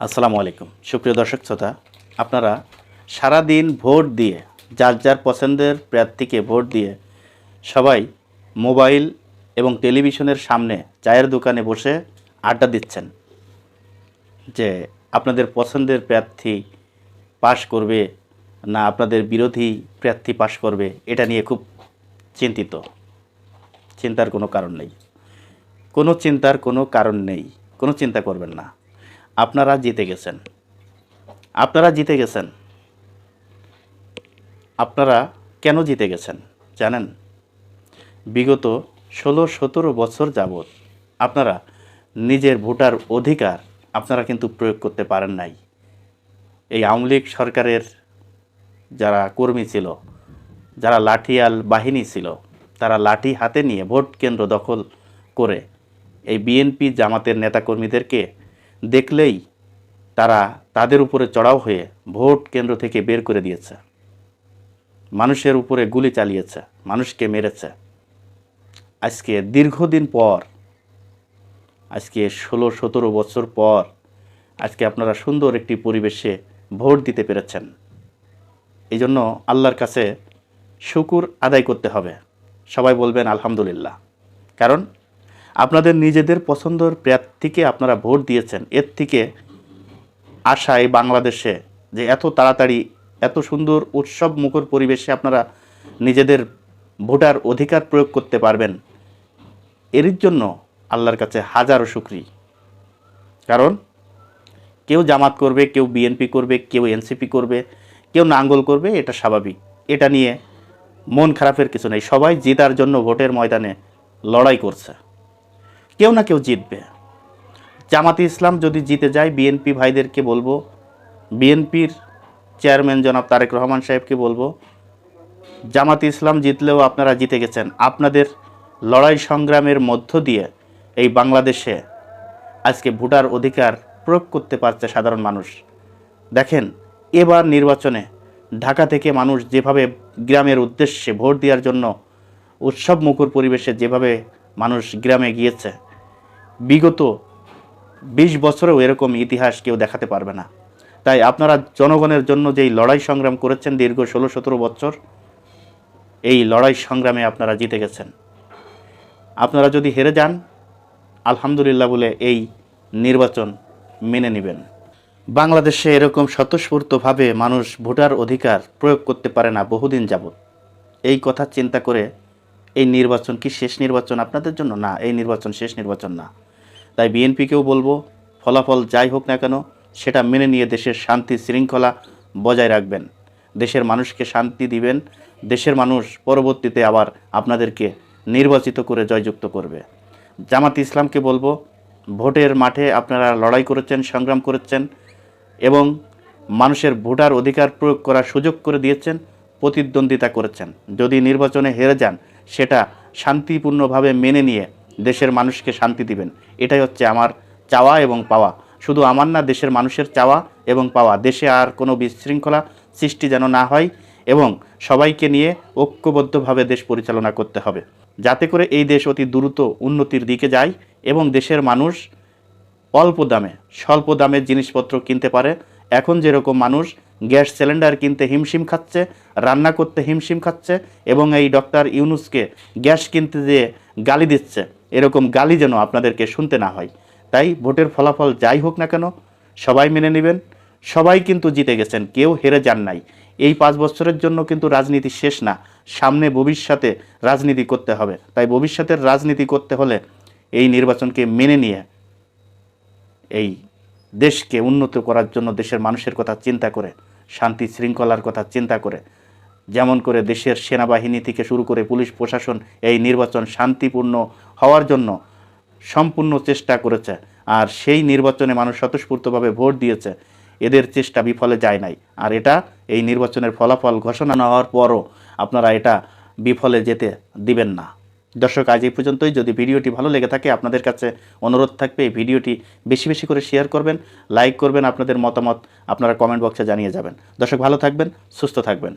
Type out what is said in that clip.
আসসালামু আলাইকুম সুপ্রিয় দর্শক শ্রোতা, আপনারা সারা দিন ভোট দিয়ে যার যার পছন্দের প্রার্থীকে ভোট দিয়ে সবাই মোবাইল এবং টেলিভিশনের সামনে চায়ের দোকানে বসে আড্ডা দিচ্ছেন যে আপনাদের পছন্দের প্রার্থী পাশ করবে না আপনাদের বিরোধী প্রার্থী পাশ করবে, এটা নিয়ে খুব চিন্তিত। চিন্তার কোনো কারণ নেই, কোনো চিন্তার কোনো কারণ নেই, কোনো চিন্তা করবেন না। আপনারা জিতে গেছেন, আপনারা জিতে গেছেন। আপনারা কেন জিতে গেছেন জানেন? বিগত 16-17 বছর যাবৎ আপনারা নিজের ভোটার অধিকার আপনারা কিন্তু প্রয়োগ করতে পারেন নাই। এই আওয়ামী লীগ সরকারের যারা কর্মী ছিল, যারা লাঠিয়াল বাহিনী ছিল, তারা লাঠি হাতে নিয়ে ভোট কেন্দ্র দখল করে এই বিএনপি জামাতের নেতাকর্মীদেরকে দেখলেই তারা তাদের উপরে চড়াও হয়ে ভোট কেন্দ্র থেকে বের করে দিয়েছে, মানুষের উপরে গুলি চালিয়েছে, মানুষকে মেরেছে। আজকে দীর্ঘদিন পর, আজকে 16-17 বছর পর আজকে আপনারা সুন্দর একটি পরিবেশে ভোট দিতে পেরেছেন। এই জন্য আল্লাহর কাছে শুকর আদায় করতে হবে। সবাই বলবেন আলহামদুলিল্লাহ। কারণ আপনাদের নিজেদের পছন্দের প্রার্থীকে আপনারা ভোট দিয়েছেন। এর থেকে আশায় বাংলাদেশে যে এত তাড়াতাড়ি এত সুন্দর উৎসব মুখর পরিবেশে আপনারা নিজেদের ভোটার অধিকার প্রয়োগ করতে পারবেন, এর জন্য আল্লাহর কাছে হাজারো শুকরি। কারণ কেউ জামাত করবে, কেউ বিএনপি করবে, কেউ এনসিপি করবে, কেউ নাঙ্গল করবে, এটা স্বাভাবিক। এটা নিয়ে মন খারাপের কিছু নেই। সবাই জেতার জন্য ভোটের ময়দানে লড়াই করছে, কেউ না কেউ জিতবে। জামাতে ইসলাম যদি জিতে যায়, বিএনপি ভাইদেরকে বলবো, বিএনপির চেয়ারম্যান জনাব তারেক রহমান সাহেবকে বলবো, জামাতে ইসলাম জিতলেও আপনারা জিতে গেছেন। আপনাদের লড়াই সংগ্রামের মধ্য দিয়ে এই বাংলাদেশে আজকে ভোটার অধিকার প্রয়োগ করতে পারছে সাধারণ মানুষ। দেখেন, এবার নির্বাচনে ঢাকা থেকে মানুষ যেভাবে গ্রামের উদ্দেশ্যে ভোট দেওয়ার জন্য উৎসব মুখর পরিবেশে যেভাবে মানুষ গ্রামে গিয়েছে, বিগত 20 বছরেও এরকম ইতিহাস কেউ দেখাতে পারবে না। তাই আপনারা জনগণের জন্য যেই লড়াই সংগ্রাম করেছেন দীর্ঘ 16-17 বছর, এই লড়াই সংগ্রামে আপনারা জিতে গেছেন। আপনারা যদি হেরে যান, আলহামদুলিল্লাহ বলে এই নির্বাচন মেনে নেবেন। বাংলাদেশে এরকম স্বতঃস্ফূর্তভাবে মানুষ ভোটার অধিকার প্রয়োগ করতে পারে না বহুদিন যাবৎ। এই কথা চিন্তা করে এই নির্বাচন কি শেষ নির্বাচন আপনাদের জন্য? না, এই নির্বাচন শেষ নির্বাচন না। তাই বিএনপিকেও বলবো, ফলাফল যাই হোক না কেন সেটা মেনে নিয়ে দেশের শান্তি শৃঙ্খলা বজায় রাখবেন, দেশের মানুষকে শান্তি দিবেন। দেশের মানুষ পরবর্তীতে আবার আপনাদেরকে নির্বাচিত করে জয়যুক্ত করবে। জামাত ইসলামকে বলবো, ভোটের মাঠে আপনারা লড়াই করেছেন, সংগ্রাম করেছেন এবং মানুষের ভোটার অধিকার প্রয়োগ করার সুযোগ করে দিয়েছেন, প্রতিদ্বন্দ্বিতা করেছেন। যদি নির্বাচনে হেরে যান, সেটা শান্তিপূর্ণভাবে মেনে নিয়ে দেশের মানুষকে শান্তি দিবেন। এটাই হচ্ছে আমার চাওয়া এবং পাওয়া। শুধু আমার না, দেশের মানুষের চাওয়া এবং পাওয়া। দেশে আর কোনো বিশৃঙ্খলা সৃষ্টি যেন না হয় এবং সবাইকে নিয়ে ঐক্যবদ্ধভাবে দেশ পরিচালনা করতে হবে, যাতে করে এই দেশ অতি দ্রুত উন্নতির দিকে যায় এবং দেশের মানুষ অল্প দামে স্বল্প দামের জিনিসপত্র কিনতে পারে। এখন যেরকম মানুষ গ্যাস সিলিন্ডার কিনতে হিমশিম খাচ্ছে, রান্না করতে হিমশিম খাচ্ছে এবং এই ডক্টর ইউনূসকে গ্যাস কিনতে যেয়ে গালি দিচ্ছে, এরকম গালি যেন আপনাদেরকে শুনতে না হয়। তাই ভোটের ফলাফল যাই হোক না কেন সবাই মেনে নেবেন। সবাই কিন্তু জিতে গেছেন, কেউ হেরে যান নাই। এই 5 বছরের জন্য কিন্তু রাজনীতি শেষ না, সামনে ভবিষ্যতে রাজনীতি করতে হবে। তাই ভবিষ্যতের রাজনীতি করতে হলে এই নির্বাচনকে মেনে নিয়ে এই দেশকে উন্নত করার জন্য দেশের মানুষের কথা চিন্তা করে, শান্তি শৃঙ্খলার কথা চিন্তা করে, যেমন করে দেশের সেনাবাহিনী থেকে শুরু করে পুলিশ প্রশাসন এই নির্বাচন শান্তিপূর্ণ হওয়ার জন্য সম্পূর্ণ চেষ্টা করেছে। আর সেই নির্বাচনে মানুষ স্বতঃস্ফূর্তভাবে ভোট দিয়েছে, এদের চেষ্টা বিফলে যায় নাই। আর এটা এই নির্বাচনের ফলাফল ঘোষণা না হওয়ার পরও আপনারা এটা বিফলে যেতে দিবেন না। দর্শক, আজ এই পর্যন্তই। যদি ভিডিওটি ভালো লেগে থাকে, আপনাদের কাছে অনুরোধ থাকবে এই ভিডিওটি বেশি বেশি করে শেয়ার করবেন, লাইক করবেন, আপনাদের মতামত আপনারা কমেন্ট বক্সে জানিয়ে যাবেন। দর্শক, ভালো থাকবেন, সুস্থ থাকবেন।